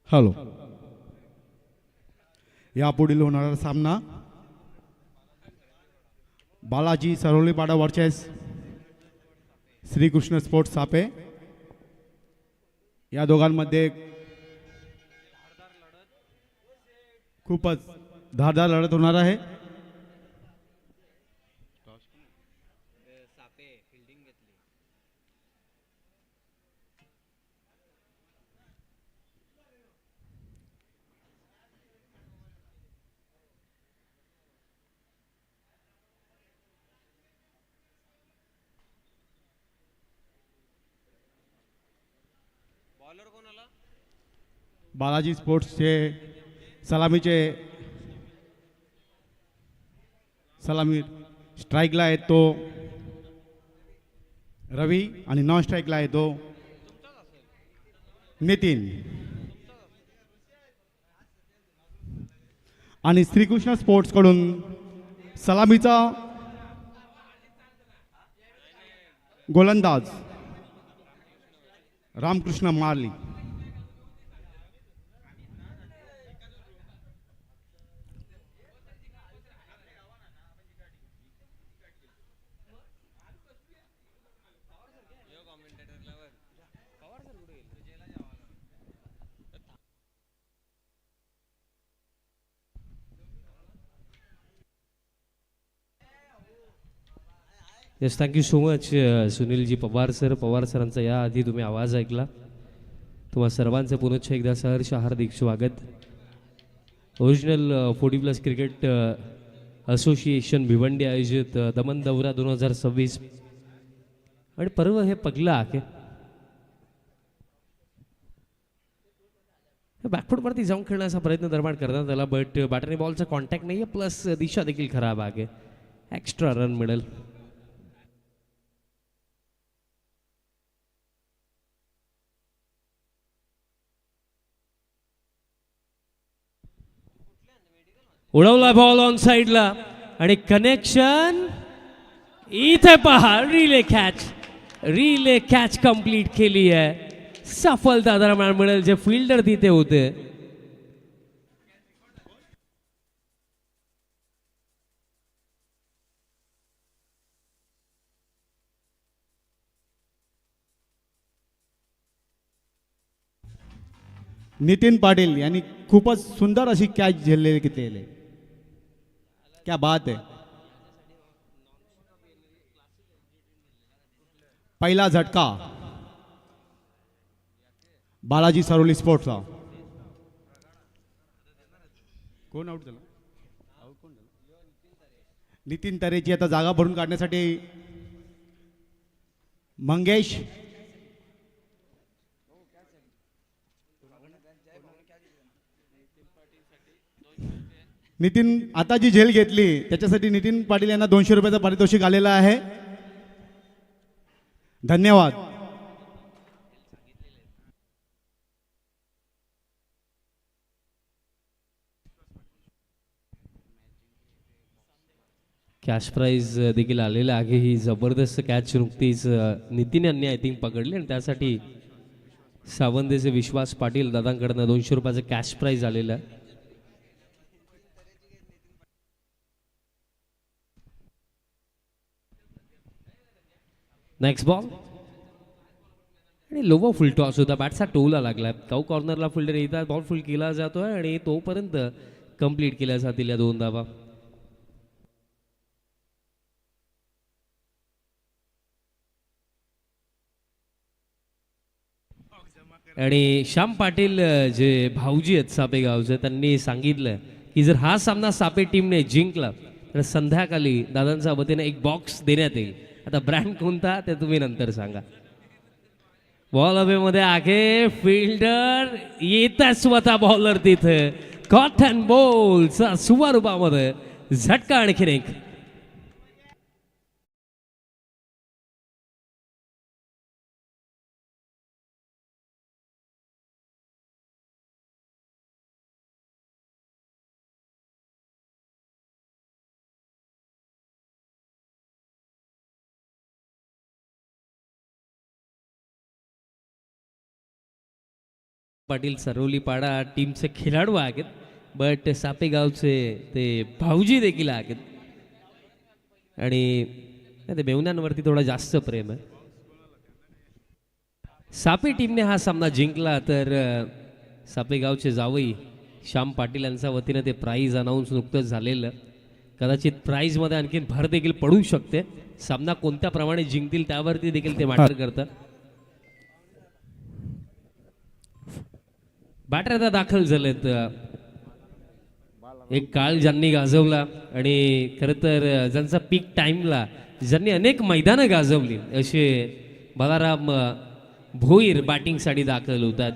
Hello. यापुढील होणारा सामना बालाजी सरोलीपाडा वर्सेस श्रीकृष्ण स्पोर्ट्स सापे. या दोघांमध्ये खूपच धारदार लढत होणार आहे. बालाजी स्पोर्ट्सचे सलामी स्ट्राईकला आहे तो रवी आणि नॉन स्ट्राईकला आहे तो नितीन. आणि श्रीकृष्ण स्पोर्ट्स कडून सलामीचा गोलंदाज रामकृष्ण मारली. येस, थँक्यू सो मच सुनीलजी पवार सर. पवार सरांचा याआधी तुम्ही आवाज ऐकला. तुम्हा सर्वांचं पुनश्च एकदा सहर्ष हार्दिक स्वागत. ओरिजिनल 40+ क्रिकेट असोसिएशन भिवंडी आयोजित दमन दौरा 2026 आणि पर्व हे पगला के बॅकफुटवरती जाऊन खेळण्याचा प्रयत्न दरम्यान करण्यात आला, बट बॅटरी बॉलचा कॉन्टॅक्ट नाही आहे, प्लस दिशा देखील खराब आहे. एक्स्ट्रा रन मिळेल. उडवला बॉल ऑन साइडला आणि कनेक्शन इथे पहा. रिले कॅच कंप्लीट केली आहे. सफलता दरम्यान मिळेल. जे फिल्डर तिथे होते नितीन पाटील यांनी खूपच सुंदर अशी कॅच झेललेली घेतलेली. क्या बात आहे. पहिला झटका बालाजी सरोली स्पोर्ट्सचा. कोण आउट झाला? नितीन तरेची आता जागा भरून काढण्यासाठी मंगेश. नितीन आता जी झेल घेतली त्याच्यासाठी नितीन पाटील यांना 200 रुपयाचं पारितोषिक आलेलं आहे. धन्यवाद. कॅश प्राइज देखील आलेलं आहे. ही जबरदस्त कॅच नुकतीच नितीन यांनी आय थिंक पकडली आणि त्यासाठी सावंदेचे विश्वास पाटील दादांकडनं 200 रुपयाचं कॅश प्राइज आलेलं आहे. नेक्स्ट बॉल आणि लोवा फुल टॉस होता. बॅटचा टोला लागला. काऊ कॉर्नरला फिल्डर येतात, बॉल फुल केला जातोय आणि तोपर्यंत कंप्लीट केल्या जातील या 2 धावा. आणि श्याम पाटील जे भाऊजी आहेत सापे गावचे, त्यांनी सांगितलं की जर हा सामना सापे टीमने जिंकला तर संध्याकाळी दादांच्या वतीने एक बॉक्स देण्यात येईल. आता ब्रँड कोणता ते तुम्ही नंतर सांगा. बॉल हवे मध्ये आहे. फिल्डर येतात स्वतः बॉलर तिथे. कॉटन बॉलचा स्वरूपामध्ये झटका आणखीन एक. पाटील सरवलीपाडा टीमचे खेळाडू आहेत, बट सापेगावचे ते भाऊजी देखील आहेत आणि ते मेहुण्यांवरती थोडा जास्त प्रेम आहे. सापे टीमने हा सामना जिंकला तर सापेगावचे जावई श्याम पाटील यांच्या वतीने ते प्राईज अनाऊन्स नुकतंच झालेलं. कदाचित प्राईजमध्ये आणखी भर देखील पडू शकते. सामना कोणत्या प्रमाणे जिंकतील त्यावरती देखील ते मॅटर करतं. बॅटर आता दाखल झालेत. एक काळ ज्यांनी गाजवला आणि खरं तर ज्यांचा पीक टाइमला ज्यांनी अनेक मैदानं गाजवली असे बालाराम भोईर बॅटिंगसाठी दाखल होतात.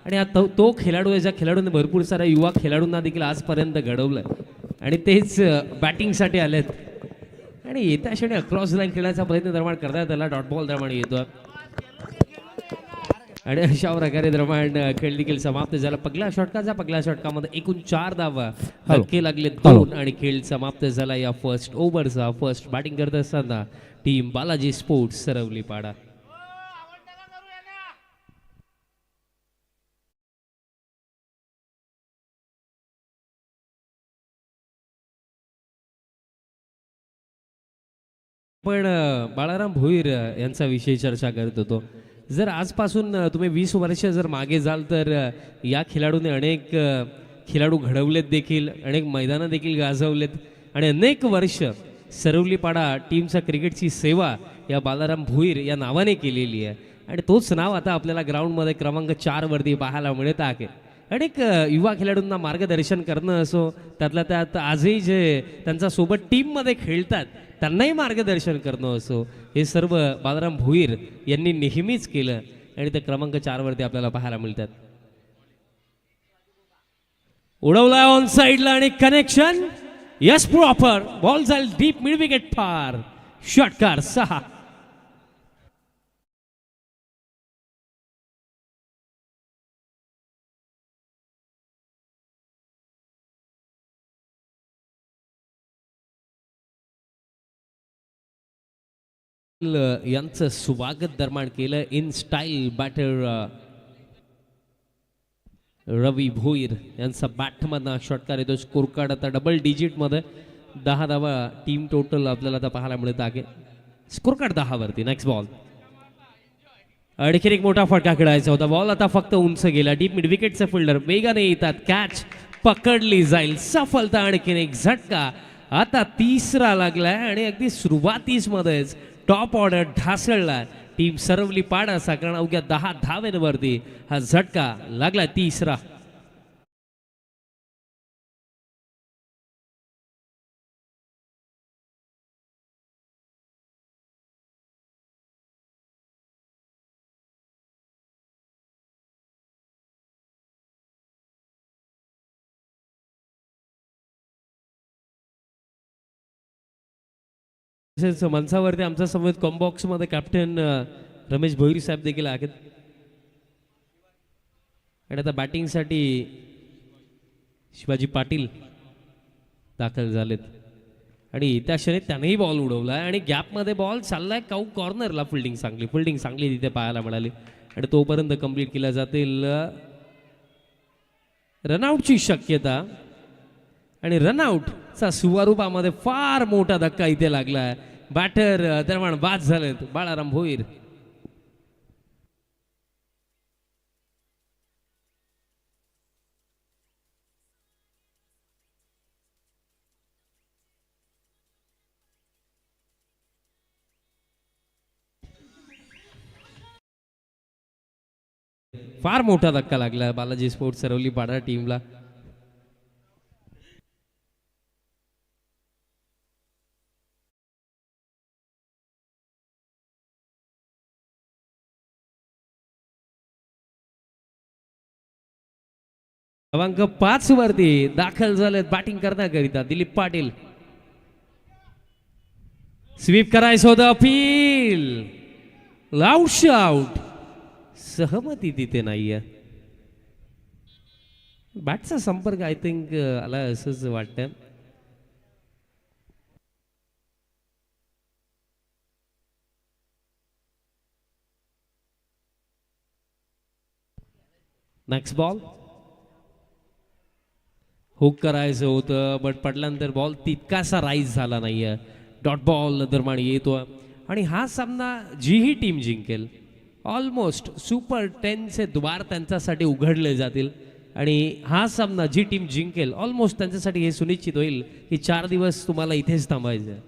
आणि तो खेळाडू आहे ज्या खेळाडूने भरपूर साऱ्या युवा खेळाडूंना देखील आजपर्यंत घडवलं आणि तेच बॅटिंगसाठी आलेत आणि येत्या क्षणी अक्रॉस लाईन खेळण्याचा प्रयत्न निर्माण करतात. त्याला डॉट बॉल निर्माण येतो आणि अशा प्रकारे दरम्यान खेळ देखील समाप्त झाला. पगला षटकामध्ये एकूण 4 धावा हलके लागले 2 आणि खेळ समाप्त झाला. या फर्स्ट ओव्हरचा फर्स्ट बॅटिंग करत असताना टीम बालाजी स्पोर्ट्स सरवलीपाडा. पण बाळाराम भोईर यांचा विषयी चर्चा करत होतो. जर आजपासून तुम्ही 20 वर्ष जर मागे जाल तर या खेळाडूने अनेक खेळाडू घडवलेत देखील, अनेक मैदानं देखील गाजवलेत आणि अनेक वर्ष सरवलीपाडा टीमच्या क्रिकेटची सेवा या बालाराम भोईर या नावाने केलेली आहे आणि तोच नाव आता आपल्याला ग्राउंडमध्ये क्रमांक 4 वरती पाहायला मिळत आहे. अनेक युवा खेळाडूंना मार्गदर्शन करणं असो, त्यातल्या त्यात आजही जे त्यांच्या सोबत टीममध्ये खेळतात त्यांनाही मार्गदर्शन करणं असो, हे सर्व बालाराम भोईर यांनी नेहमीच केलं आणि ते क्रमांक 4 वरती आपल्याला पाहायला मिळतात. उडवला ऑन साइडला आणि कनेक्शन यस प्रॉपर बॉल जाईल डीप मिड विकेट पार. षटकार 6. यांचं स्वागत दरम्यान केलं इन स्टाईल बॅटर रवी भोईर यांचा बॅटमधनं षटकार येतो. स्कोर कार्ड आता डबल डिजिटमध्ये 10 धावा टीम टोटल आपल्याला आता पाहायला मिळत आहे. स्कोर कार्ड 10 वरती. Next ball. आणखीन एक मोठा फटका खेळायचा होता. बॉल आता फक्त उंच गेला. डीप मिड विकेटचे फिल्डर वेगाने येतात. कॅच पकडली जाईल. सफलता. आणखीन एक झटका आता 3रा लागलाय आणि अगदी सुरुवातीस मध्येच टॉप ऑर्डर ढासळला टीम सरवलीपाडाचा, कारण अवघ्या 10 धावेवरती हा झटका लागला 3रा. तसेच मंचावरती आमच्या समोर कॉम्बॉक्स मध्ये कॅप्टन रमेश भोईर साहेब देखील आहेत आणि आता बॅटिंगसाठी शिवाजी पाटील दाखल झालेत आणि त्या क्षणी त्यानेही बॉल उडवलाय आणि गॅपमध्ये बॉल चाललाय काऊ कॉर्नरला. फिल्डिंग चांगली तिथे पाहायला मिळाली आणि तोपर्यंत कंप्लीट केल्या जातील. रनआउटची शक्यता आणि रनआउटचा स्वरूपामध्ये फार मोठा धक्का इथे लागलाय. बॅटर दरम्यान बाद झालेत बाळाराम भोईर. फार मोठा धक्का लागला बालाजी स्पोर्ट्स सरवलीपाडा टीमला. क्रमांक 5 वरती दाखल झालेत बॅटिंग करण्याकरिता दिलीप पाटील. स्वीप करायचं होतं. अपील. Loud out. सहमती तिथे नाहीये. बॅटचा संपर्क आय थिंक आला असंच वाटतं. नेक्स्ट बॉल हुक करायचं होतं बट पडल्यानंतर बॉल तितकासा राईज झाला नाहीये. डॉट बॉल दरम्यान येतो आणि हा सामना जीही टीम जिंकेल ऑलमोस्ट सुपर 10चे द्वार त्यांच्यासाठी उघडले जातील आणि हा सामना जी टीम जिंकेल ऑलमोस्ट त्यांच्यासाठी हे सुनिश्चित होईल की 4 दिवस तुम्हाला इथेच थांबायचं.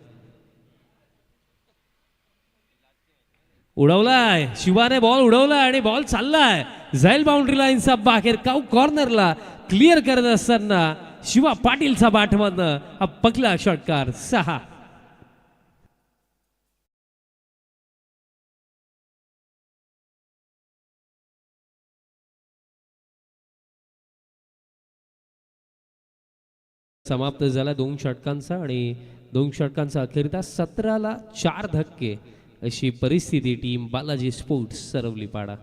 उडवलाय शिवाने बॉल उडवलाय आणि बॉल चाललाय जाईल बाउंड्री लाईनचा बाहेर कॉर्नरला क्लिअर करत असताना शिवा पाटीलचा बाटमधनं हा पकला षटकार 6. समाप्त झाला 2 षटकांचा आणि 2 षटकांचा अखेरता 17ला 4 धक्के अशी परिस्थिती टीम बालाजी स्पोर्ट्स सरवली पाडा.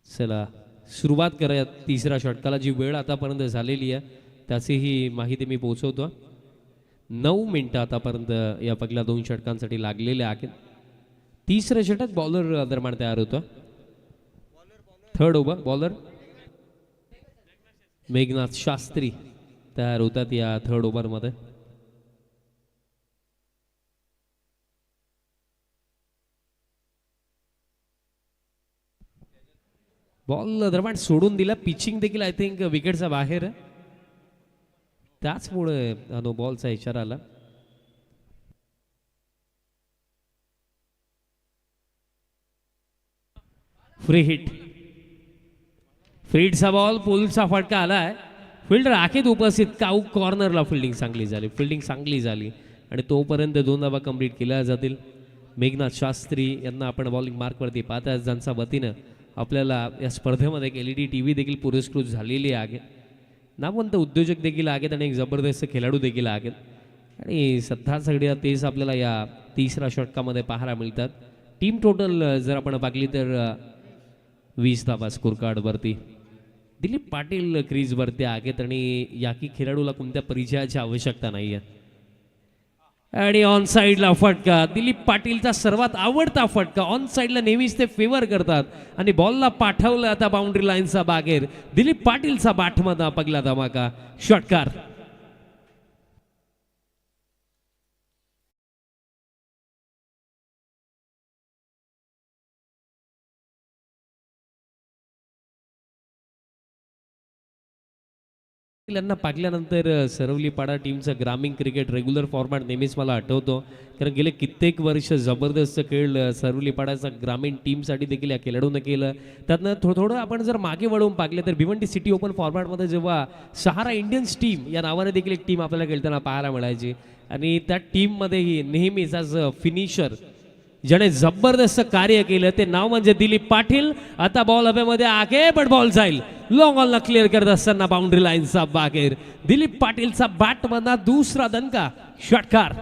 चला सुरुवात करूया तिसऱ्या षटकाला. जी वेळ आतापर्यंत झालेली आहे त्याचीही माहिती मी पोहोचवतो. 9 मिनिटं आतापर्यंत या पहिल्या 2 षटकांसाठी लागलेले आहेत. तिसरं षटक बॉलर दरम्यान तयार होतं. Third over bowler Meghnath Shastri तयार होतात या थर्ड ओव्हरमध्ये. बॉल दरम्यान सोडून दिला. पिचिंग देखील आय थिंक विकेटचा बाहेर आहे त्याचमुळे नो बॉलचा इशारा आला. फ्री हिट फ्रीडचा बॉल पोलचा फटका आलाय. फिल्डर आखेत उपस्थित काऊ कॉर्नरला फिल्डिंग चांगली झाली आणि तोपर्यंत 2 धावा कंप्लीट केल्या जातील. मेघनाथ शास्त्री यांना आपण बॉलिंग मार्कवरती पाहता ज्यांच्या वतीनं आपल्याला या स्पर्धेमध्ये एक LED TV देखील पुरस्कृत झालेली आहे. नामवंत उद्योजक देखील आहेत आणि एक जबरदस्त खेळाडू देखील आहेत आणि सध्या सगळ्या तेच आपल्याला या तिसऱ्या षटकामध्ये पाहायला मिळतात. टीम टोटल जर आपण पाहिली तर 20 धावा स्कोर कार्डवरती. दिलीप पाटील क्रीजवरती आहेत आणि याकी खेळाडूला कोणत्या परिचयाची आवश्यकता नाही आहे. आणि ऑन साईडला फटका दिलीप पाटीलचा सर्वात आवडता फटका. ऑन साईडला नेहमीच ते फेवर करतात आणि बॉलला पाठवलं आता बाउंड्री लाईनचा बाहेर. दिलीप पाटीलचा बाटमधला पगला धमाका षटकार. यांना पाकल्यानंतर सरवली पाडा टीमचा ग्रामीण क्रिकेट रेग्युलर फॉर्मॅट नेहमीच मला आठवतो कारण गेले कित्येक वर्ष जबरदस्त खेळ सरवली पाडाचा ग्रामीण टीमसाठी देखील या खेळाडूनं केलं. त्यातनं थोडं आपण जर मागे वळून पाहिलं तर भिवंडी सिटी ओपन फॉर्मॅटमध्ये जेव्हा सहारा इंडियन्स टीम या नावाने देखील एक टीम आपल्याला खेळताना पाहायला मिळायची आणि त्या टीममध्येही नेहमीच आज फिनिशर ज्याने जबरदस्त कार्य केलं ते नाव म्हणजे दिलीप पाटील. आता बॉल हवेमध्ये आगे पण बॉल जाईल लॉंग ऑनला क्लिअर करत असताना बाउंड्री लाईनचा बाहेर. दिलीप पाटीलचा बॅटमधला दुसरा दणका षटकार.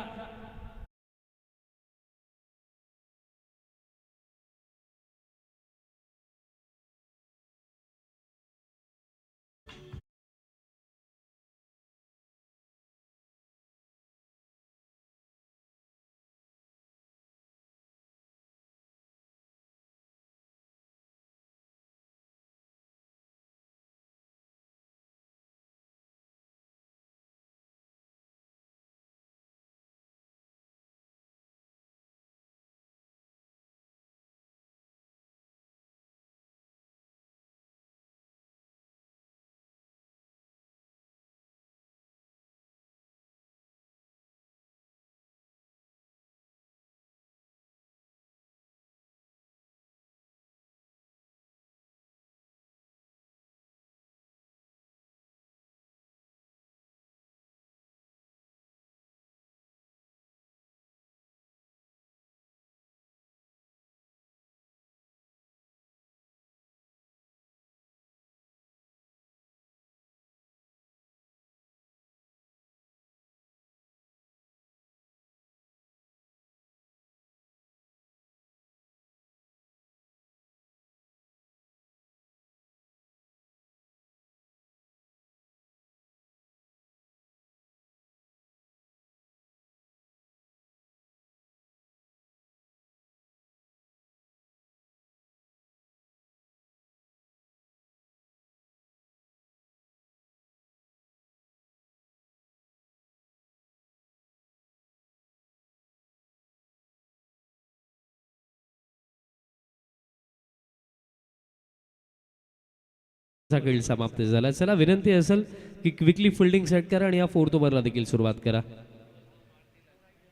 खेळ समाप्त झाला. चला विनंती असेल की क्विकली फिल्डिंग सेट करा आणि या फोर्थ ओव्हरला देखील सुरुवात करा.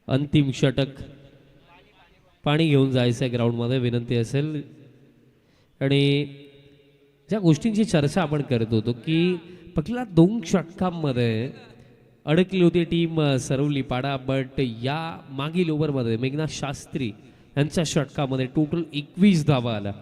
अंतिम षटक, पाणी घेऊन जायचं आहे ग्राउंडमध्ये, विनंती असेल. आणि ज्या गोष्टींची चर्चा आपण करत होतो की पहिल्या 2 षटकांमध्ये अडकली होती टीम सरवली पाडा, बट या मागील ओव्हरमध्ये मेघनाथ शास्त्री यांच्या षटकामध्ये टोटल 21 धावा आला.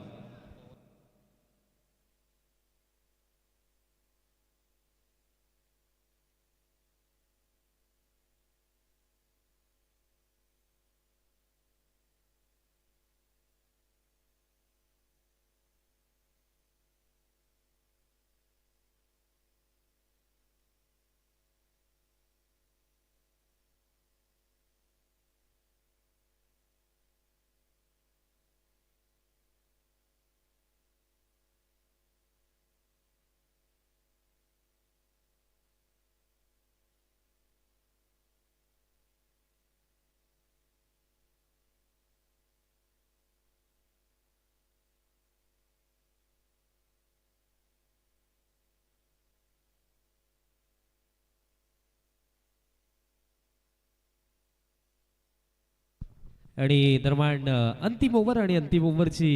आणि दरम्यान अंतिम ओव्हर आणि अंतिम ओव्हरची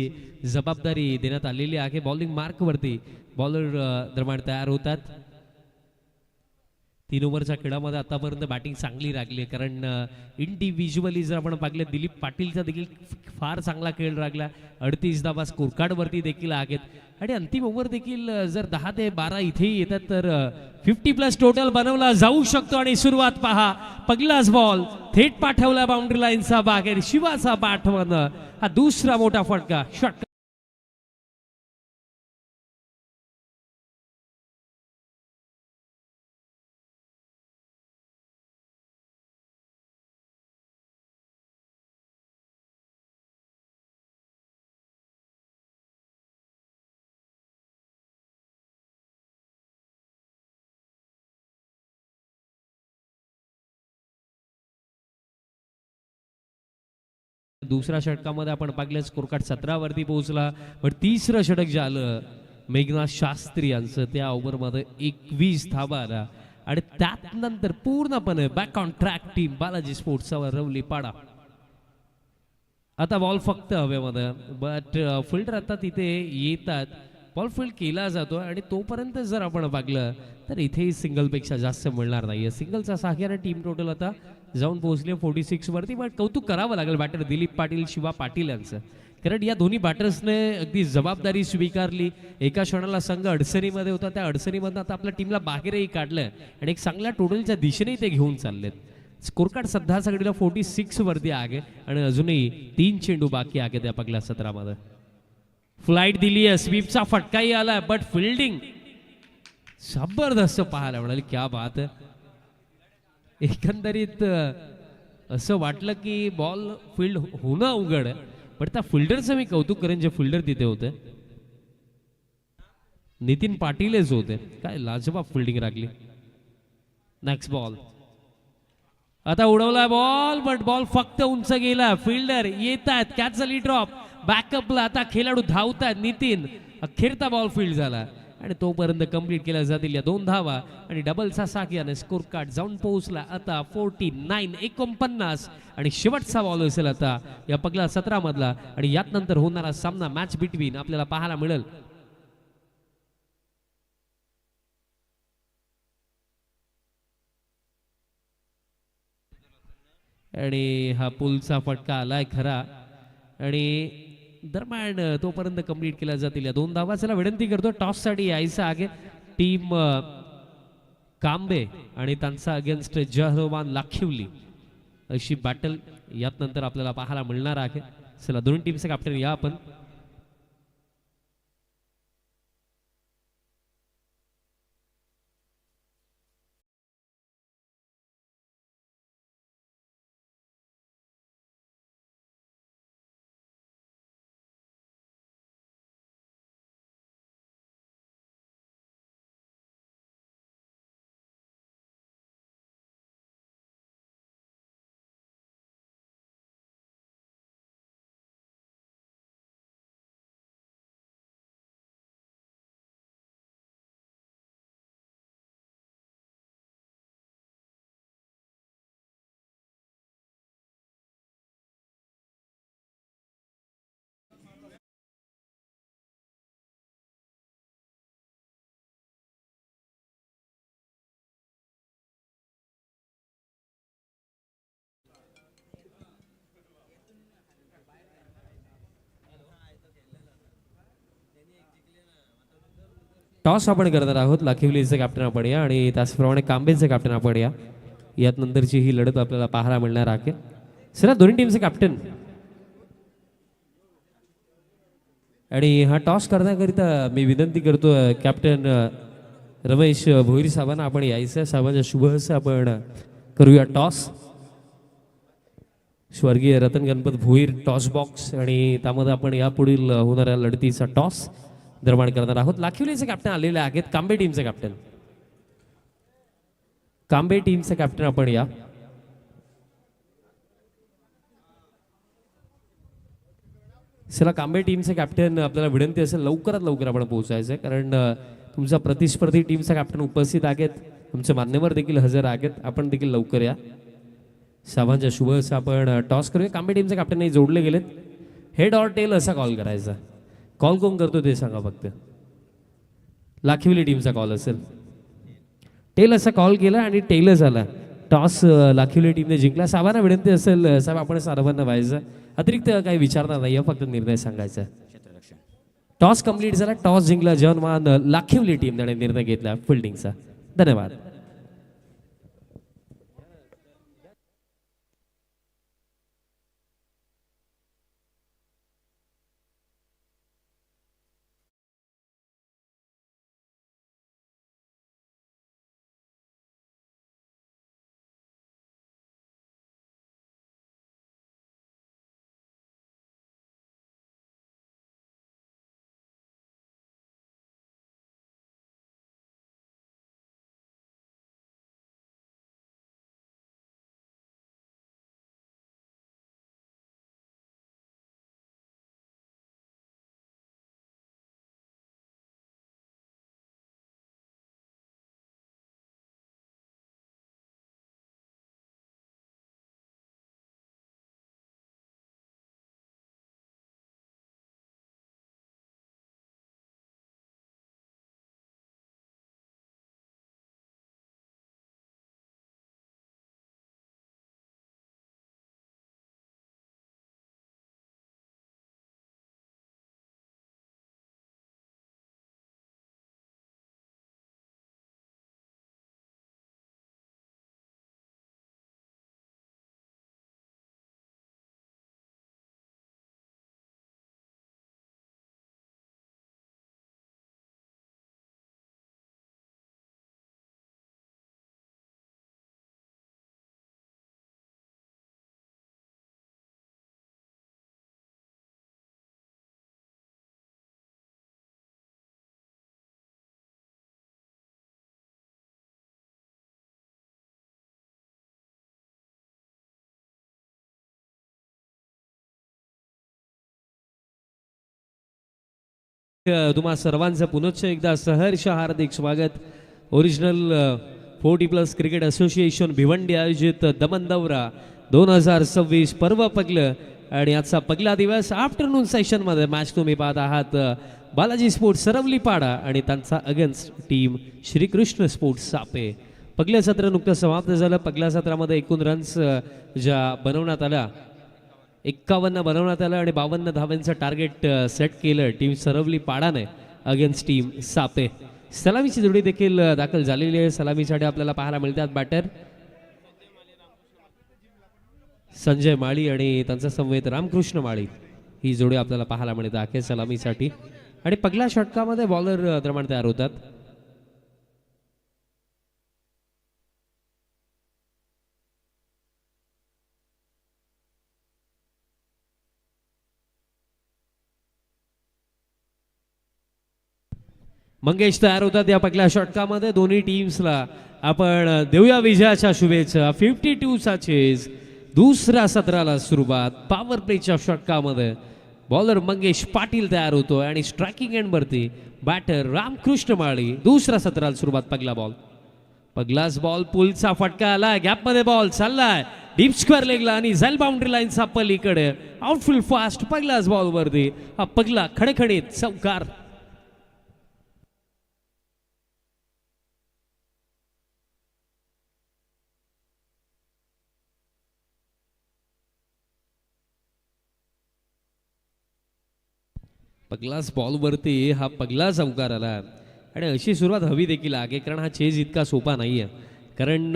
जबाबदारी देण्यात आलेली आहे. बॉलिंग मार्कवरती बॉलर दरम्यान तयार होतात. 3 ओव्हरच्या खेळामध्ये आतापर्यंत बॅटिंग चांगली लागली आहे, कारण इंडिव्हिज्युअली जर आपण पाहिलं दिलीप पाटीलचा देखील फार चांगला खेळ लागला. 38 धावा स्कोरकार्डवरती देखील आहेत. आणि अंतिम ओव्हर देखील जर 10 ते 12 इथेही येतात तर 50+ टोटल बनवला जाऊ शकतो. आणि सुरुवात पहा, पहिलाच बॉल थेट पाठवला बाउंड्री लाईनचा बाहेर. शिवाचा पाठवणं हा दुसरा मोठा फटका. षटक दुसऱ्या षटकामध्ये आपण पाहिलं स्कोरकार्ड 17 वरती पोहोचला. पण तिसरं षटक जे आलं मेघनाथ शास्त्री यांचं, त्या ओव्हरमध्ये 21 धावा आला. आणि त्यात नंतर पूर्णपणे back on track team Balaji स्पोर्ट्सचा रवली पाडा. आता बॉल फक्त हवेमध्ये, बट फिल्डर आता तिथे येतात, बॉल फील्ड केला जातो. आणि तोपर्यंत जर आपण पाहिलं तर इथेही सिंगलपेक्षा जास्त मिळणार नाही. सिंगलचा सहाय्याने टीम टोटल आता जाऊन पोहोचले 46 वरती. पण कौतुक करावं लागेल बॅटर दिलीप पाटील, शिवा पाटील यांचं, कारण या दोन्ही बॅटर्सने अगदी जबाबदारी स्वीकारली. एका क्षणाला संघ अडचणीमध्ये होता, त्या अडचणीमधून आता आपल्या टीमला बाहेरही काढलंय आणि एक चांगल्या टोटलच्या दिशेने ते घेऊन चाललेत. स्कोरकार्ड सध्या सगळीला 46 वरती आहे आणि अजूनही 3 चेंडू बाकी आहे त्या पहिल्या 17 मध्ये. फ्लाईट दिली आहे, स्वीपचा फटकाही आलाय, बट फिल्डिंग जबरदस्त पाहायला मिळाली. क्या बात आहे. एकंदरीत असं वाटलं की बॉल फील्ड होणं अवघड आहे, पण त्या फिल्डरचं मी कौतुक करेन जे फिल्डर तिथे होते. नितीन पाटीलच होते, काय लाजवाब फिल्डिंग राखली. नेक्स्ट बॉल, आता उडवला बॉल, बट बॉल फक्त उंच गेला. फिल्डर येत आहेत, कॅच झाली ड्रॉप. बॅकअपला आता खेळाडू धावतात. नितीन, अखेरचा बॉल फील्ड झाला आणि तोपर्यंत कंप्लीट केल्या जातील या 2 धावा. आणि डबलचा साकियाने स्कोर कार्ड जाऊन पोहोचला आता 49 आणि शेवटचा बॉल असेल आता या पहिल्या 17 मधला. आणि यात नंतर होणारा सामना मॅच बिटवीन आपल्याला पाहायला मिळेल. आणि हा पुलचा फटका आलाय खरा. आणि दरम्यान तोपर्यंत कंप्लीट केल्या जातील या 2 धावा. चला विनंती करतो, टॉस साठी यायचं आहे टीम कांबे आणि त्यांचा अगेन्स्ट जहरवान लाखिवली अशी बॅटल यात नंतर आपल्याला पाहायला मिळणार आहे. चला दोन्ही टीमचे कॅप्टन या आपण. टॉस आपण करणार आहोत. लाखिवलीचे कॅप्टन आपण या आणि त्याचप्रमाणे कांबेचे कॅप्टन आपण या. यात नंतरची ही लढत आपल्याला पाहायला मिळणार आहे. सर दोन्ही टीमचे कॅप्टन आणि हा टॉस करण्याकरिता मी विनंती करतो कॅप्टन रमेश भोईर साहेबांना आपण यायचं. साहेबांच्या शुभ हस्ते आपण करूया टॉस. स्वर्गीय रतन गणपत भोईर टॉस बॉक्स आणि त्यामध्ये आपण यापुढील होणाऱ्या लढतीचा टॉस निर्माण करणार आहोत. लाखिवलीचे कॅप्टन आलेले आहेत. कांबे टीमचे कॅप्टन, कांबे टीमचे कॅप्टन आपण या. चला कांबे टीमचे कॅप्टन आपल्याला विनंती असेल लवकरात लवकर आपण पोहोचायचं आहे, कारण तुमचा प्रतिस्पर्धी टीमचा कॅप्टन उपस्थित आहेत. तुमचे मान्यवर देखील हजर आहेत. आपण देखील लवकर या. साहेबांच्या शुभ असं आपण टॉस करूया. कांबे टीमचे कॅप्टन जोडले गेलेत. हेड ऑर टेल असा कॉल करायचा. कॉल कोण करतो ते सांगा फक्त. लाखिवली टीमचा कॉल असेल. टेल असा कॉल केला आणि टेलच आला. टॉस लाखिवली टीमने जिंकला. साहेबांना विनंती असेल साहेब आपण साहेबांना व्हायचं, अतिरिक्त काही विचारणार नाही, फक्त निर्णय सांगायचा. टॉस कंप्लीट झाला. टॉस जिंकला जवानमान लाखिवली टीमने निर्णय घेतला फिल्डिंगचा. धन्यवाद. तुम्हा सर्वांचं पुनश्च एकदा सहर्ष हार्दिक स्वागत. ओरिजिनल 40+ क्रिकेट असोसिएशन भिवंडी आयोजित दमन दौरा 2026 पर्व पगलं आणि आजचा पगला दिवस आफ्टरनून सेशन मध्ये मॅच तुम्ही पाहत आहात. बालाजी स्पोर्ट्स सरवली पाडा आणि त्यांचा अगेन्स्ट टीम श्रीकृष्ण स्पोर्ट्स सापे. पगलं सत्र नुकतं समाप्त झालं. पगल्या सत्रामध्ये एकूण रन्स ज्या बनवण्यात आल्या 51 बनवण्यात आलं आणि 52 धावांचं टार्गेट सेट केलं टीम सरवली पाडाने अगेन्स्ट टीम सापे. सलामीची जोडी देखील दाखल झालेली आहे. सलामीसाठी आपल्याला पाहायला मिळतात बॅटर संजय माळी आणि त्यांचा समवेत रामकृष्ण माळी. ही जोडी आपल्याला पाहायला मिळते आहे सलामीसाठी. आणि पगल्या षटकामध्ये बॉलर दरम्यान तयार होतात. मंगेश तयार होतात या पगल्या षटकामध्ये. दोन्ही टीम्सला आपण देऊया विजयाच्या शुभेच्छा. 52चा चेज. दुसऱ्या सत्राला सुरुवात. पॉवर प्लेच्या षटकामध्ये बॉलर मंगेश पाटील तयार होतोय आणि स्ट्रायकिंग एंडवरती बॅटर रामकृष्ण माळी. दुसऱ्या सत्राला सुरुवात. पगला बॉल. पगलाच बॉल. पुलचा फटका आला. गॅपमध्ये बॉल चाललाय डीप स्क्वेअर लेगला आणि झेल बाउंड्री लाईनचा पलीकडे आउटफील्ड फास्ट. पगलाच बॉल वरती हा पगला खणखणीत चौकार. पगलास बॉलवरती हा पगला चौकार आला आणि अशी सुरुवात हवी देखील आहे कारण हा चेज इतका सोपा नाही आहे. कारण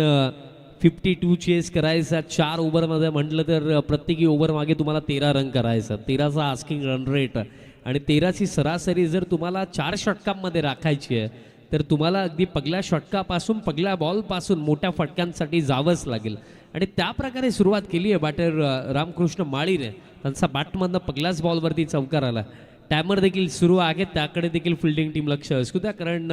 52 चेस करायचा 4 ओव्हरमध्ये म्हटलं तर प्रत्येकी ओव्हर मागे तुम्हाला 13 रन करायचं. 13चा आस्किंग रन रेट आणि 13ची सरासरी जर तुम्हाला 4 षटकांमध्ये राखायची आहे तर तुम्हाला अगदी पहिल्या षटकापासून पहिल्या बॉलपासून मोठ्या फटक्यांसाठी जावंच लागेल. आणि त्या प्रकारे सुरुवात केली आहे बॅटर रामकृष्ण माळीने. त्यांचा बॅटमधनं पहिल्याच बॉलवरती चौकार आला. टायमर देखील सुरू आहे, त्याकडे देखील फिल्डिंग टीम लक्ष असू द्या कारण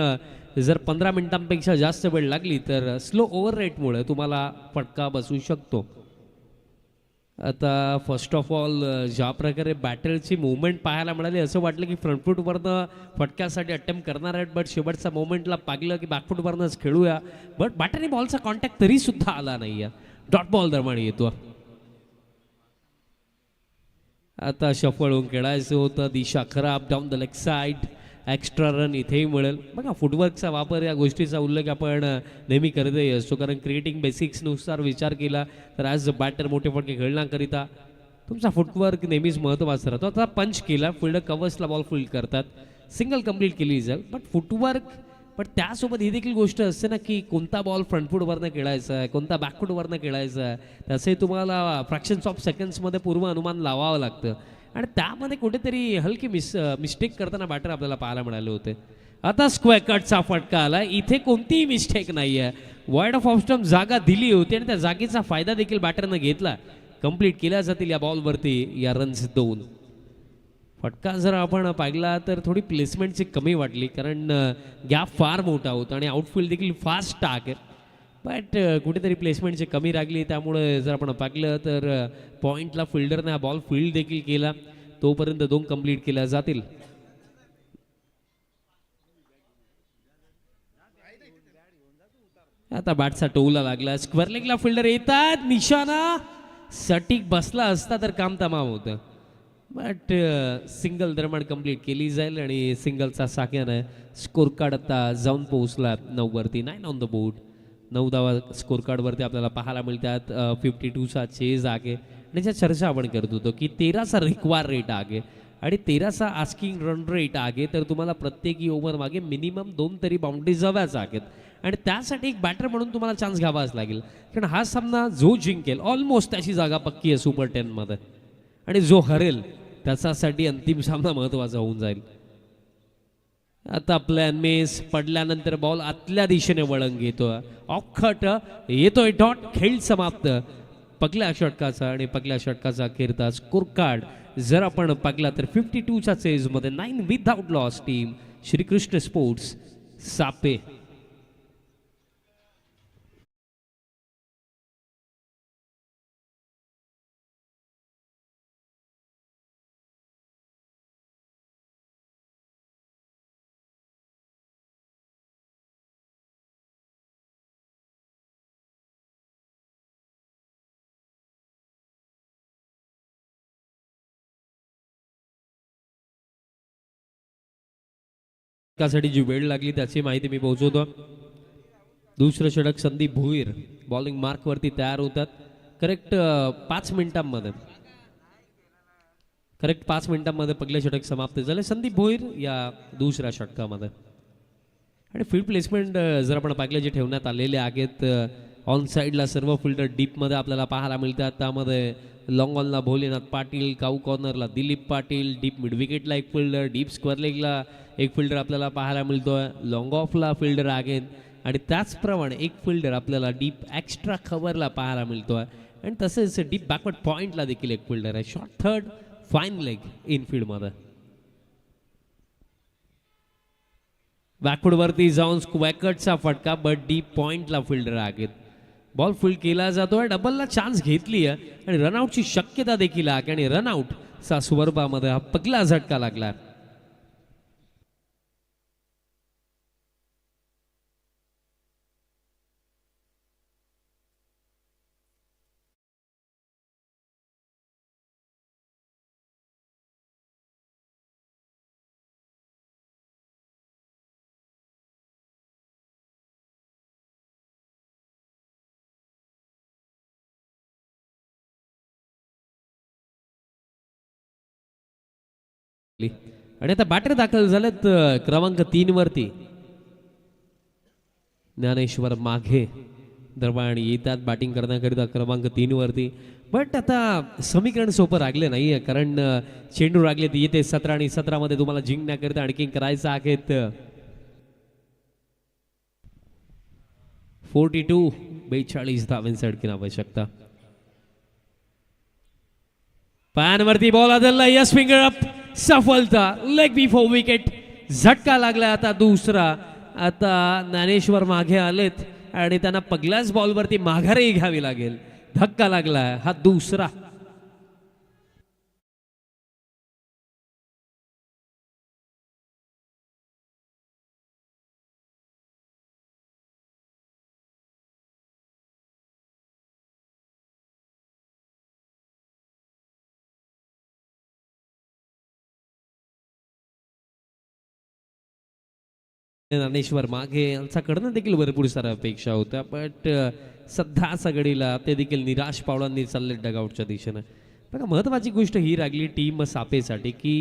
जर 15 मिनिटांपेक्षा जास्त वेळ लागली तर स्लो ओव्हर रेटमुळे तुम्हाला फटका बसू शकतो. आता फर्स्ट ऑफ ऑल ज्या प्रकारे बॅटरची मुवमेंट पाहायला मिळाली असं वाटलं की फ्रंटफूटवरनं फटक्यासाठी अटेम्प्ट करणार आहेत, बट शेवटचा मोमेंटला पागलं की बॅकफूटवरनंच खेळूया. बट बॅटरने बॉलचा कॉन्टॅक्ट तरी सुद्धा आला नाही आहे. डॉट बॉल दरम्यान येतो. आता शफळ होऊन खेळायचं होतं, दिशा खराब, down the leg side, extra run इथेही मिळेल. बघा फुटवर्कचा वापर या गोष्टीचा उल्लेख आपण नेहमी करतही असतो कारण क्रिएटिंग बेसिक्सनुसार विचार केला तर ॲज अ बॅटर मोठे फटके खेळण्याकरिता तुमचा फुटवर्क नेहमीच महत्त्वाचा राहतो. आता पंच केला, फिल्डर कव्हर्सला बॉल फील्ड करतात, सिंगल कंप्लीट केली जाईल. बट फुटवर्क, पण त्यासोबत ही देखील गोष्ट असते ना की कोणता बॉल फ्रंटफूटवरनं खेळायचा आहे, कोणता बॅकफूटवरनं खेळायचा आहे, त्याचंही तुम्हाला फ्रॅक्शन्स ऑफ सेकंड्समध्ये पूर्व अनुमान लावावं लागतं. आणि त्यामध्ये कुठेतरी हलकी मिस्टेक करताना बॅटर आपल्याला पाहायला मिळाले होते. आता स्क्वेअर कटचा फटका आला, इथे कोणतीही मिस्टेक नाही आहे. वाईड ऑफ स्टंप जागा दिली होती आणि त्या जागेचा फायदा देखील बॅटरनं घेतला. कंप्लीट केल्या जातील या बॉलवरती या रन्स 2. फटका जर आपण पाहिला तर थोडी प्लेसमेंटची कमी वाटली कारण गॅप फार मोठा होता आणि आउटफील्ड देखील फास्ट आहे. बट कुठेतरी प्लेसमेंटची कमी लागली, त्यामुळे जर आपण पाहिलं तर पॉईंटला फिल्डरने हा बॉल फील्ड देखील केला. तोपर्यंत 2 कंप्लीट केल्या जातील. आता बॅटचा टोला लागला, स्क्वेअर लेगला फिल्डर येतात, निशाणा सटीक बसला असता तर काम तमाम होतं. बट सिंगल दरम्यान कंप्लीट केली जाईल आणि सिंगलचा साक्यानं स्कोर कार्ड आता जाऊन पोहोचला 9 वरती. 9 ऑन द बोर्ड. 9 धावा स्कोर कार्डवरती आपल्याला पाहायला मिळतात. 52चा चेज आहे आणि ज्या चर्चा आपण करत होतो की 13चा रिक्वायर रेट आहे आणि 13चा आस्किंग रन रेट आहे तर तुम्हाला प्रत्येकी ओव्हर मागे मिनिमम 2 तरी बाउंड्रीज हव्याच आहेत. आणि त्यासाठी एक बॅटर म्हणून तुम्हाला चान्स घ्यावाच लागेल कारण हा सामना जो जिंकेल ऑलमोस्ट त्याची जागा पक्की आहे सुपर 10मध्ये आणि जो हरेल त्याच्यासाठी अंतिम सामना महत्त्वाचा होऊन जाईल. आता प्लॅन मेस पडल्यानंतर बॉल आतल्या दिशेने वळण घेतोय, ऑखट येतोय, डॉट, खेळ समाप्त. पहिल्या षटकाचा आणि पहिल्या षटकाचा अखेरचा स्कोर कार्ड जर आपण पाहिला तर 52च्या चेजमध्ये 9 without loss team Shrikrishna sports Sape. साठी जी वेळ लागली त्याची माहिती मी पोहोचवतो. दुसरं षटक संदीप भोईर बॉलिंग मार्कवरती तयार होतात. करेक्ट 5 मिनिटांमध्ये पहिलं षटक समाप्त झाले संदीप भोईर या दुसऱ्या षटकामध्ये. आणि फील्ड प्लेसमेंट जर आपण पाहिलं जे ठेवण्यात आलेले आहेत ऑन साईडला सर्व फिल्डर डीपमध्ये आपल्याला पाहायला मिळतात. त्यामध्ये लॉंग ऑनला भोलेनाथ पाटील, काऊ कॉर्नरला दिलीप पाटील, डीप मिड विकेटला एक फिल्डर, डीप स्क्वेअर लेगला एक फिल्डर आपल्याला पाहायला मिळतोय, लॉंग ऑफला फिल्डर आहेत आणि त्याचप्रमाणे एक फिल्डर आपल्याला डीप एक्स्ट्रा कव्हरला पाहायला मिळतोय आणि तसेच डीप बॅकवर्ड पॉईंटला देखील एक फिल्डर आहे. शॉर्ट थर्ड, फाईन लेग इनफील्डमध्ये. बॅकवर्डवरती जाऊन स्क्वॅकटचा फटका, बट डीप पॉईंटला फिल्डर आहेत. बॉल फील्ड केला जातोय, डबलला चान्स घेतली आहे आणि रनआउटची शक्यता देखील आहे आणि रनआउटचा स्वरूपामध्ये हा पहिला झटका लागला. आणि आता बॅटर दाखल झालेत क्रमांक 3 वरती ज्ञानेश्वर माघे दरम्यान येतात बॅटिंग करण्याकरिता क्रमांक 3 वरती. बट आता समीकरण सोपं लागले नाहीये, कारण चेंडू लागले येते 17 आणि 17 मध्ये तुम्हाला जिंकण्याकरिता आणखी करायचं आहेत 42 धावांची आणखीन आवश्यकता. पायांवरती बॉल आदलला, यस फिंगर अप, सफलता, लेग बिफोर विकेट. झटका लागला आता दुसरा. आता ज्ञानेश्वर मागे आलेत आणि त्यांना पहिल्याच बॉलवरती माघारही घ्यावी लागेल. धक्का लागला, हा दुसरा. ज्ञानेश्वर मागे यांच्याकडनं देखील भरपूर साऱ्या अपेक्षा होत्या, बट सध्या सगळीला ते देखील निराश पावलांनी चालले डगआउटच्या दिशेनं. बघा, महत्वाची गोष्ट ही लागली टीम सापेसाठी की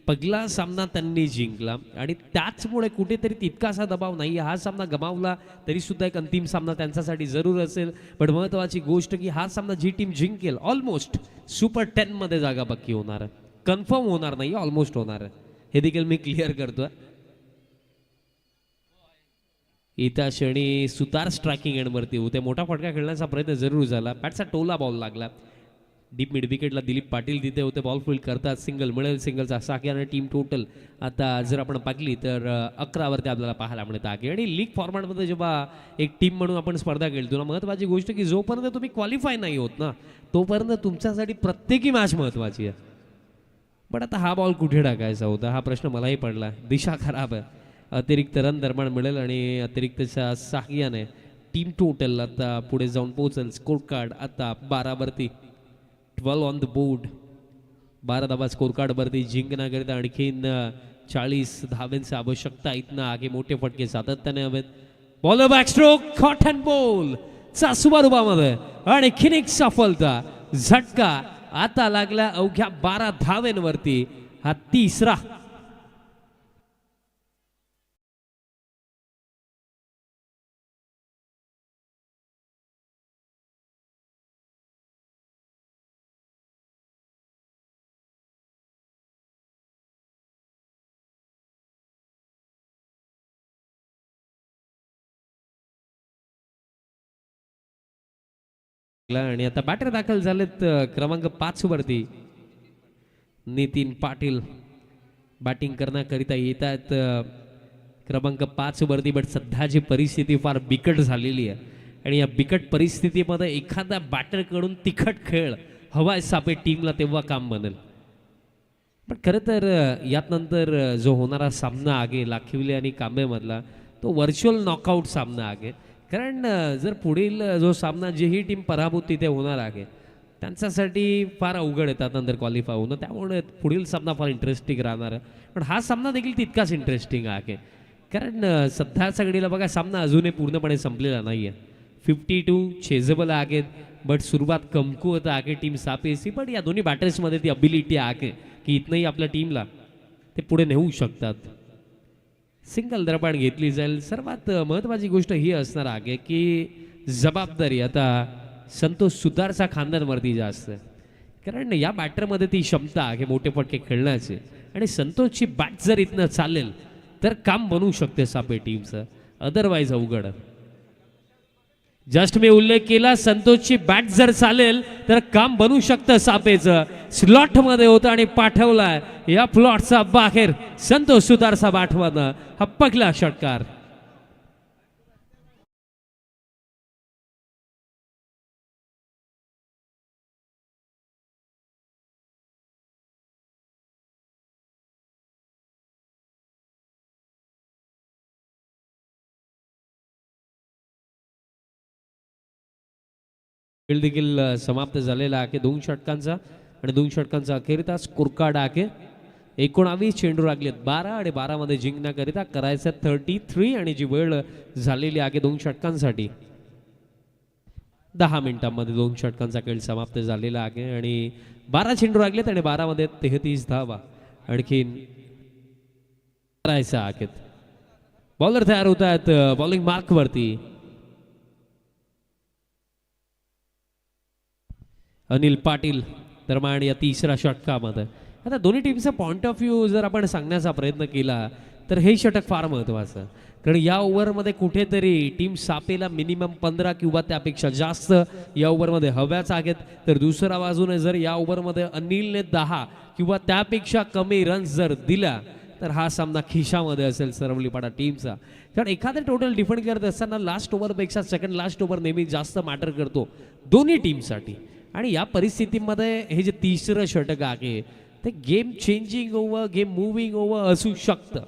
पहिला सामना त्यांनी जिंकला आणि त्याचमुळे कुठेतरी तितकासा दबाव नाही. हा सामना गमावला तरी सुद्धा एक अंतिम सामना त्यांच्यासाठी जरूर असेल. पण महत्वाची गोष्ट की हा सामना जी टीम जिंकेल ऑलमोस्ट सुपर 10 मध्ये जागा पक्की होणार, कन्फर्म होणार नाही, ऑलमोस्ट होणार, हे देखील मी क्लिअर करतोय. येत्या क्षणी सुतार स्ट्रायकिंग एंडवरती होते. मोठा फटका खेळण्याचा प्रयत्न जरूर झाला, बॅटचा टोला बॉल लागला. डीप मिड विकेटला दिलीप पाटील तिथे होते, बॉल फील्ड करतात, सिंगल मिळेल, सिंगलचा साखी टीम टोटल आता जर आपण पाहिली तर 11 वरती आपल्याला पाहायला मिळत आहे. आणि लीग फॉर्मॅटमध्ये जेव्हा एक टीम म्हणून आपण स्पर्धा खेळतो ना, महत्त्वाची गोष्ट की जोपर्यंत तुम्ही क्वालिफाय नाही होत ना, तोपर्यंत तुमच्यासाठी प्रत्येकी मॅच महत्त्वाची आहे. पण आता हा बॉल कुठे टाकायचा होता हा प्रश्न मलाही पडला. दिशा खराब आहे. अतिरिक्त रन दरम्यान मिळेल आणि अतिरिक्तच्या सहाय्याने टीम टोटल आता पुढे जाऊन पोहोचेल. स्कोर कार्ड आता 12 वरती, 12 ऑन द बोर्ड. 12 धावा स्कोर कार्ड वरती जिंकण्याकरिता आणखीन 40 धावांची आवश्यकता. इथनं आगे मोठे फटके सातत्याने हवेत. Bowler back stroke, caught and ball चा स्वरूपामध्ये आणखीन एक सफलता. झटका आता लागला अवघ्या 12 धावांवरती, हा तिसरा. आणि आता बॅटर दाखल झालेत क्रमांक 5 वरती. नितीन पाटील बॅटिंग करण्याकरिता येत आहेत क्रमांक 5 वरती. बट सध्याची परिस्थिती फार बिकट झालेली आहे आणि या बिकट परिस्थितीमध्ये एखाद्या बॅटरकडून तिखट खेळ हवाय सापे टीमला, तेव्हा काम बनेल. पण खरं तर यात नंतर जो होणारा सामना आहे लाखिवले आणि कांबेमधला, तो व्हर्च्युअल नॉकआउट सामना आहे. कारण जर पुढील जो सामना जी टीम पराभूत तिथे होणार आहे त्यांच्यासाठी फार अवघड येतात नंतर क्वालिफाय होणं, त्यामुळे पुढील सामना फार इंटरेस्टिंग राहणार आहे. पण हा सामना देखील तितकाच इंटरेस्टिंग आहे, कारण सध्या सगळीला बघा सामना अजूनही पूर्णपणे संपलेला नाही आहे. 52 चेजेबल आहेत, बट सुरुवात कमकुवत आहे टीम सापेची. पण या दोन्ही बॅटर्समध्ये ती अबिलिटी आहे की इथनंही आपल्या टीमला ते पुढे नेऊ शकतात. सिंगल दरम्यान घेतली जाईल. सर्वात महत्त्वाची गोष्ट ही असणार आहे की जबाबदारी आता संतोष सुतारचा खांद्यांवरती जास्त, कारण या बॅटरमध्ये ती क्षमता आहे मोठे फटके खेळण्याची. आणि संतोषची बॅट जर इथनं चालेल तर काम बनवू शकते सापे टीमचं, अदरवाईज अवघड. जस्ट मी उल्लेख केला, संतोषची बॅट जर चालेल तर काम बनवू शकतं सापेचं. स्लॉट मध्ये होतं आणि पाठवलाय या प्लॉटचा बाहेर संतोष सुतारचा बॅटमधनं हा पहिला षटकार. खेळ देखील समाप्त झालेला आहे 2 षटकांचा आणि 2 षटकांचा अखेरचा स्कोर कार्ड आहे. 19 चेंडू लागलेत, 12 आणि 12 मध्ये जिंकण्याकरिता करायचं 33 आणि जी वेळ झालेली आहे 2 षटकांसाठी 10 मिनिटांमध्ये 2 षटकांचा खेळ समाप्त झालेला आहे आणि 12 चेंडू लागलेत आणि 12 मध्ये 33 धावा आणखीन करायचं आहेत. बॉलर तयार होत आहेत बॉलिंग मार्क वरती. अनिल पाटील दरम्यान या तिसऱ्या षटकामध्ये. आता दोन्ही टीमचा पॉइंट ऑफ व्ह्यू जर आपण सांगण्याचा प्रयत्न केला तर हे षटक फार महत्त्वाचं, कारण या ओव्हरमध्ये कुठेतरी टीम सापेला मिनिमम 15 किंवा त्यापेक्षा जास्त या ओव्हरमध्ये हव्याच आहेत. तर दुसऱ्या बाजूने जर या ओव्हरमध्ये अनिलने 10 किंवा त्यापेक्षा कमी रन्स जर दिला तर हा सामना खिशामध्ये असेल सरवलीपाडा टीमचा. कारण एखादं टोटल डिफेंड करत असताना लास्ट ओव्हरपेक्षा सेकंड लास्ट ओव्हर नेहमी जास्त मॅटर करतो दोन्ही टीमसाठी. आणि या परिस्थितीमध्ये हे जे तिसरं षटक आहे ते game changing over, game moving over असू शकतं.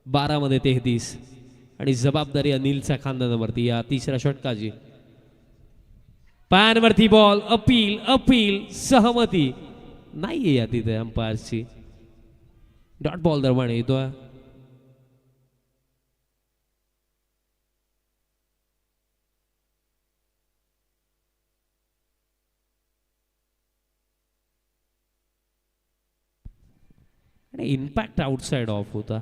12 मध्ये 33 आणि जबाबदारी अनिलच्या खांद्यावरती या तिसऱ्या षटकाची. पायांवरती बॉल, अपील अपील सहमती नाहीये या तिथे अंपायरची. डॉट बॉल दरम्यान येतोय. आणि इम्पॅक्ट आउटसाइड ऑफ होता.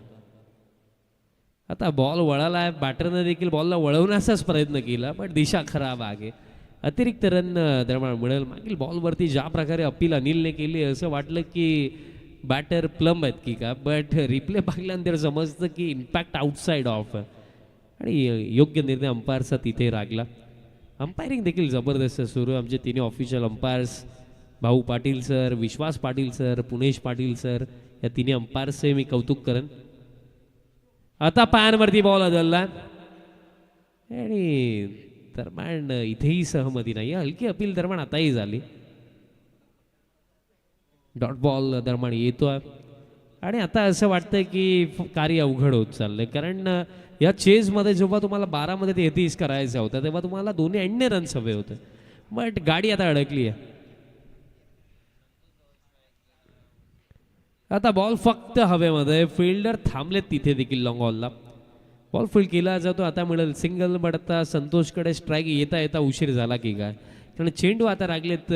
आता बॉल वळाला, बॅटरने देखील बॉलला वळवण्याचाच प्रयत्न केला पण दिशा खराब आहे. अतिरिक्त रन दरम्यान मिळेल. मागील बॉलवरती ज्या प्रकारे अपील अनिलने केली असं वाटलं की बॅटर प्लम आहेत की का, बट रिप्ले पाहिल्यानंतर समजतं की इम्पॅक्ट आउटसाइड ऑफ आणि योग्य निर्णय अंपायरचा तिथे लागला. अंपायरिंग देखील जबरदस्त सुरू. आमचे तिन्ही ऑफिशियल अंपायर्स भाऊ पाटील सर, विश्वास पाटील सर, पुणेश पाटील सर या तिन्ही अंपायर्सचे मी कौतुक करेन. आता पायांवरती बॉल बदलला आणि दरम्यान इथेही सहमती नाही. हलकी अपील दरम्यान आताही झाली. डॉट बॉल दरम्यान येतोय आणि आता असं वाटतंय की कार्य अवघड होत चाललंय, कारण या चेजमध्ये जेव्हा तुम्हाला 12 मध्ये 33 करायचं होतं तेव्हा तुम्हाला दोन्ही एंडने रन्स हवे होते, बट गाडी आता अडकली आहे. आता बॉल फक्त हवेमध्ये, फिल्डर थांबलेत तिथे देखील लॉंग ऑलला. बॉल फील्ड केला जातो. आता मिळेल सिंगल, बट आता संतोषकडे स्ट्राईक येता येता उशीर झाला की काय, कारण चेंडू आता लागलेत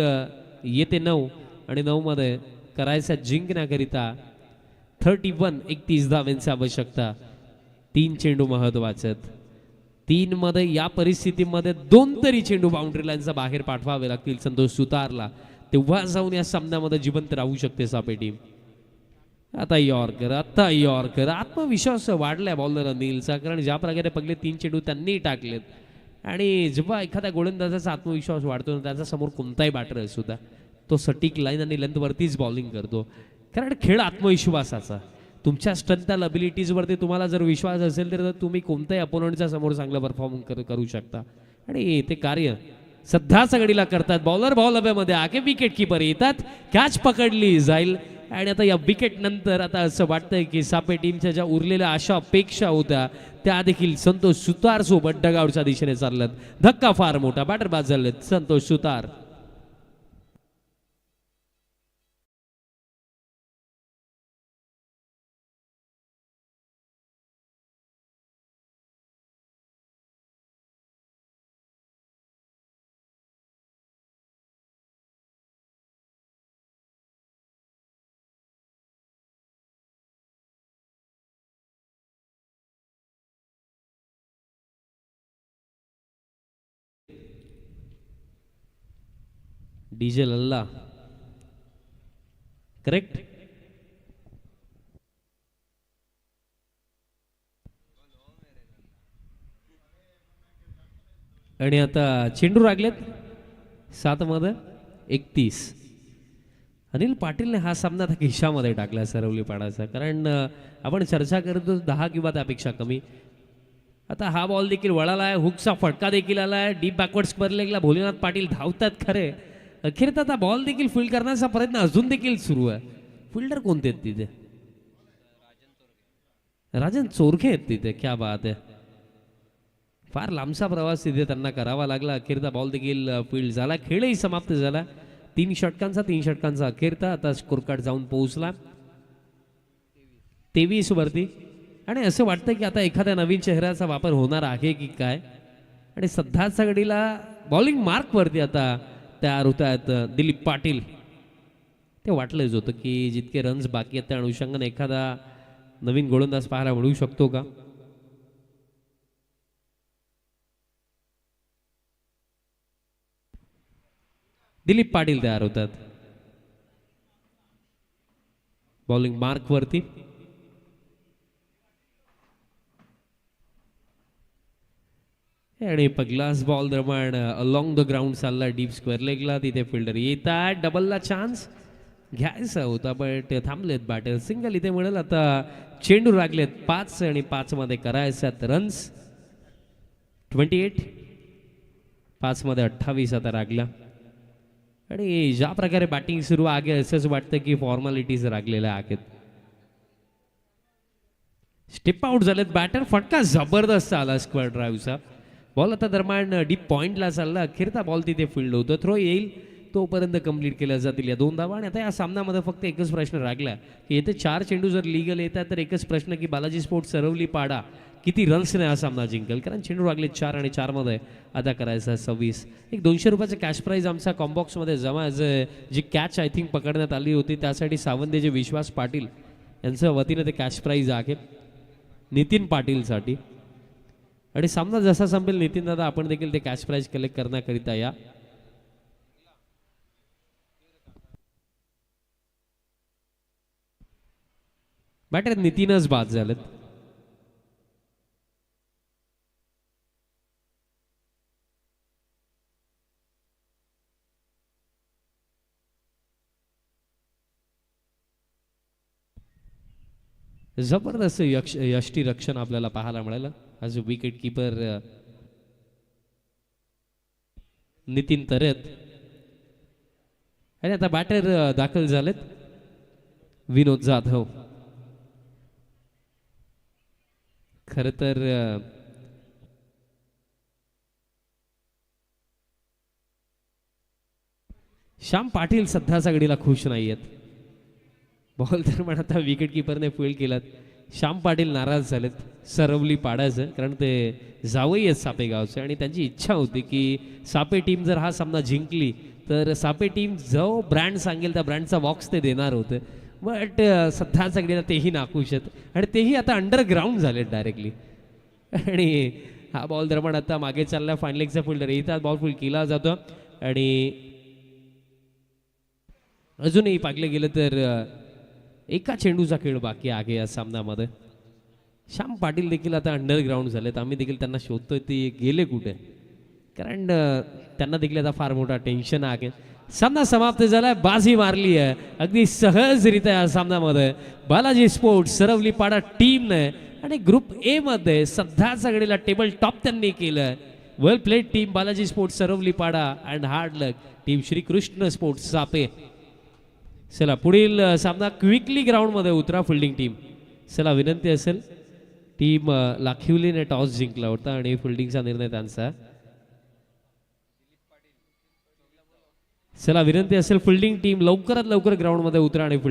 येते 9 आणि 9 मध्ये करायचा जिंकण्याकरिता 31 धावांची आवश्यकता. 3 चेंडू महत्वाचे. 3 मध्ये या परिस्थितीमध्ये 2 तरी चेंडू बाउंड्री लाईनचा बाहेर पाठवावे लागतील संतोष सुतारला, तेव्हा जाऊन या सामन्यामध्ये जिवंत राहू शकते सापे टीम. आता यॉर्कर आत्मविश्वास वाढलाय बॉलर अनिलचा, कारण ज्या प्रकारे पहिले 3 चेंडू त्यांनी टाकलेत आणि जेव्हा एखाद्या गोलंदाजाचा आत्मविश्वास वाढतो ना, त्याचा समोर कोणताही बॅटर असू द्या तो सटीक लाईन आणि लेंथवरतीच बॉलिंग करतो. कारण खेळ आत्मविश्वासाचा. तुमच्या स्ट्रेंथ अबिलिटीजवरती तुम्हाला जर विश्वास असेल तर तुम्ही कोणत्याही अपोनंटच्या समोर चांगलं परफॉर्म करू शकता आणि ते कार्य सध्या सगळीला करतात. बॉलर बॉल हवेमध्ये आगे विकेट किपर येतात, कॅच पकडली जाईल आणि आता या विकेट नंतर आता असं वाटतंय की सापे टीमच्या ज्या उरलेल्या आशा अपेक्षा होत्या त्या देखील संतोष सुतार सोबत डगआउटच्या दिशेने चालल्यात. धक्का फार मोठा, बॅटर बाद झालेत संतोष सुतार. डीजे लल्ला करेक्ट. आणि आता चेंडू लागलेत 7 मध्ये 31. अनिल पाटीलने हा सामना आता खिशामध्ये टाकला सरवली पाडायचा, कारण आपण चर्चा करतो 10 किंवा त्यापेक्षा कमी. आता हा बॉल देखील वळाला आहे, हुकचा फटका देखील आला आहे. डीप बॅकवर्ड स्क्वेअर लेगला भोलेनाथ पाटील धावतात खरे. अखेर आता बॉल देखील फील्ड करण्याचा प्रयत्न अजून देखील सुरू आहे. फिल्डर कोणते आहेत तिथे? राजन चोरखे आहेत तिथे. क्या बात आहे. फार लांबचा प्रवास तिथे त्यांना करावा लागला. अखेरचा बॉल देखील फील्ड झाला. खेळही समाप्त झाला. 3 षटकांचा अखेरता आता स्कोर कार्ड जाऊन पोहोचला 23 वरती. आणि असं वाटतं की आता एखाद्या नवीन चेहऱ्याचा वापर होणार आहे की काय. आणि सध्याच्या घडीला बॉलिंग मार्क वरती आता तयार होत आहेत दिलीप पाटील. ते वाटलंच होतं की जितके रन्स बाकी आहेत त्या अनुषंगाने एखादा नवीन गोलंदाज पाहायला मिळू शकतो का. दिलीप पाटील तयार होतात. बॉलिंग मार्क वरती. आणि पगलास बॉल दरम्यान अलॉंग द ग्राउंड चालला डीप स्क्वेअर लेगला. तिथे फिल्डर येतात. डबलला चान्स घ्यायचा होता बट थांबलेत बॅटर. सिंगल इथे मिळेल. आता चेंडू लागलेत 5 आणि 5 मध्ये करायच्यात रन्स. 28. 5 मध्ये 28 आता रागला. आणि ज्या प्रकारे बॅटिंग सुरू आहे असंच वाटतं की फॉर्मॅलिटीज रागलेल्या आहेत. स्टेप आउट झालेत बॅटर. फटका जबरदस्त आला स्क्वेअर ड्राईव्हचा. बॉल आता दरम्यान डीप पॉइंटला चालला. अखेरचा बॉल तिथे फील्ड होतं. थ्रो येईल तोपर्यंत कंप्लीट केल्या जातील या 2 धावा. आणि आता या सामन्यामध्ये फक्त एकच प्रश्न रागला की येथे 4 चेंडू जर लीगल येतात तर एकच प्रश्न की बालाजी स्पोर्ट्स सरवली पाडा किती रन्सने हा सामना जिंकल. कारण चेंडू लागले 4 आणि 4 मध्ये अदा करायचा 26. एक 200 रुपयाचं कॅश प्राईज आमच्या कॉम्बॉक्समध्ये जमा जी कॅच आय थिंक पकडण्यात आली होती त्यासाठी सावंतेचे विश्वास पाटील यांच्या वतीने ते कॅश प्राईज आहे नितीन पाटीलसाठी. आणि सामना जसा संपेल नितीन दादा आपण देखील ते कॅश प्राईज कलेक्ट करण्याकरिता या. बॅटर नितीनच बाद झालेत. जबरदस्त यष्टी रक्षण आपल्याला पाहायला मिळालं. आज विकेट किपर नितीन तरत. आणि आता बॅटर दाखल झालेत विनोद जाधव. खर तर श्याम पाटील सध्याच्या घडीला खुश नाही आहेत. बॉल दरम्यान आता विकेट किपरने फील्ड केलात. श्याम पाटील नाराज झालेत सरवली पाडायचं. कारण ते जावई आहेत सापे गावचे आणि त्यांची इच्छा होती की सापे टीम जर हा सामना जिंकली तर सापे टीम जो ब्रँड सांगेल त्या ब्रँडचा बॉक्स ते देणार होते. बट सध्याच्या घडीला तेही नाखुश आहेत आणि तेही आता अंडरग्राऊंड झालेत डायरेक्टली. आणि हा बॉल दरम्यान आता मागे चालला फाईन लेगचा फिल्डर येतात. बॉल फील्ड केला जातो आणि अजूनही पाकले गेलं तर एका चेंडूचा खेळ बाकी आहे या सामन्यामध्ये. श्याम पाटील देखील आता अंडरग्राऊंड झालेत. आम्ही देखील त्यांना शोधतोय ते गेले कुठे. कारण त्यांना देखील आता फार मोठा टेन्शन आहे. सामना समाप्त झालाय. बाजी मारली आहे अगदी सहजरित्या या सामन्यामध्ये बालाजी स्पोर्ट्स सरवली पाडा टीमने. आणि ग्रुप ए मध्ये सध्याच्या घडीला टेबल टॉप त्यांनी केलं. Well played team Balaji sports Saravali Pada and hard luck team Shrikrishna sports Sape. चला पुढील सामना क्विकली ग्राउंड मध्ये उतरा फिल्डिंग टीम. चला विनंती असेल टीम लाखिवलीने टॉस जिंकला होता आणि फिल्डिंगचा निर्णय त्यांचा. चला विनंती असेल फिल्डिंग टीम लवकरात लवकर ग्राउंड मध्ये उतरा आणि